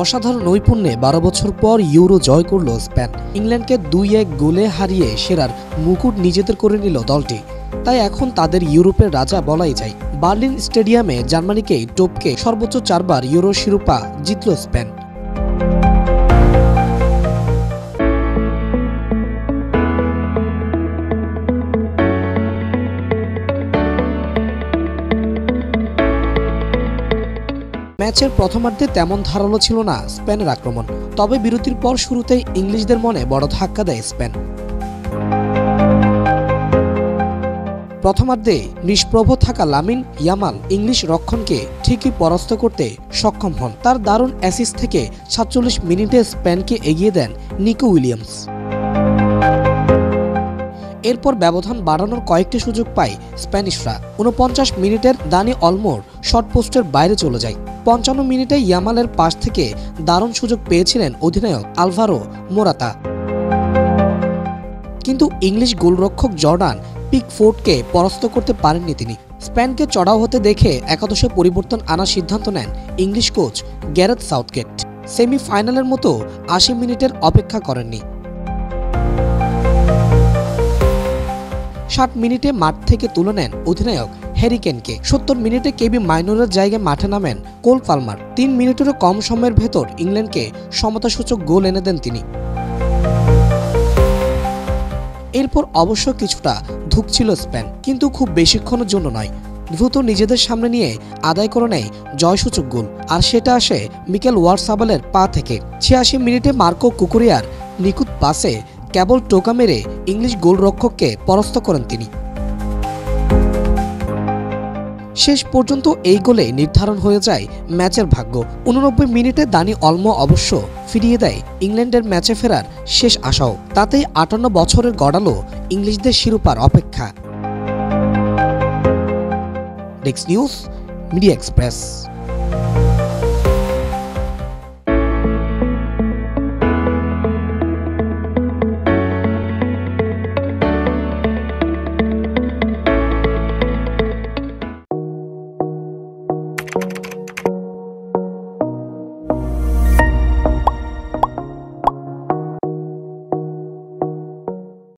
অসাধারণ নৈপুণ্যে ১২ বছর পর ইউরো জয় করল স্পেন। ইংল্যান্ডকে ২-১ গোলে হারিয়ে সেরার মুকুট নিজেদের করে নিল দলটি। তাই এখন তাদের ইউরোপের রাজা বলাই যায়। বার্লিন স্টেডিয়ামে জার্মানিকেই টপকে সর্বোচ্চ ৪বার ইউরো শিরোপা জিতল স্পেন। ম্যাচের প্রথমার্ধে তেমন ধারালো ছিল না স্পেনের আক্রমণ, তবে বিরতির পর শুরুতেই ইংলিশদের মনে বড় ধাক্কা দেয় স্পেন। প্রথমার্ধে নিষ্প্রভ থাকা লামিন ইয়ামাল ইংলিশ রক্ষণকে ঠিকই পরাস্ত করতে সক্ষম হন। তার দারুণ অ্যাসিস্ট থেকে ৪৭ মিনিটে স্পেনকে এগিয়ে দেন নিকো উইলিয়ামস। এরপর ব্যবধান বাড়ানোর কয়েকটি সুযোগ পায় স্প্যানিশরা। ৪৯ মিনিটের দানি অলমোর শর্ট পোস্টের বাইরে চলে যায়। ৫৫ মিনিটে ইয়ামালের পাশ থেকে দারুণ সুযোগ পেয়েছিলেন অধিনায়ক আলভারো মোরাতা, কিন্তু ইংলিশ গোলরক্ষক জর্ডান পিকফোর্ডকে পরাস্ত করতে পারেননি তিনি। স্পেনকে চড়াও হতে দেখে একাদশে পরিবর্তন আনার সিদ্ধান্ত নেন ইংলিশ কোচ গ্যারেথ সাউথগেট। সেমিফাইনালের মতো ৮০ মিনিটের অপেক্ষা করেননি। ৬০ মিনিটে মাঠ থেকে তুলে নেন অধিনায়ক হ্যারি কেনকে। ৭০ মিনিটে কেবি মাইনরের জায়গায় মাঠে নামেন কোল পালমার। ৩ মিনিটেরও কম সময়ের ভেতর ইংল্যান্ডকে সমতাসূচক গোল এনে দেন তিনি। এরপর অবশ্য কিছুটা ধুঁকছিল স্পেন, কিন্তু খুব বেশিক্ষণের জন্য নয়। দ্রুত নিজেদের সামনে নিয়ে আদায় করে নেয় জয়সূচক গোল, আর সেটা আসে মিকেল ওয়ারসাবালের পা থেকে। ৮৬ মিনিটে মার্কো কুকুরিয়ার নিখুঁত পাসে কেবল টোকা মেরে ইংলিশ গোলরক্ষককে পরাস্ত করেন তিনি। শেষ পর্যন্ত এই গোলে নির্ধারণ হয়ে যায় ম্যাচের ভাগ্য। ৮৯ মিনিটে দানি অলমো অবশ্য ফিরিয়ে দেয় ইংল্যান্ডের ম্যাচে ফেরার শেষ আশাও। তাতেই ৫৮ বছরের গড়ালো ইংলিশদের শিরোপার অপেক্ষা। Desk news, media express.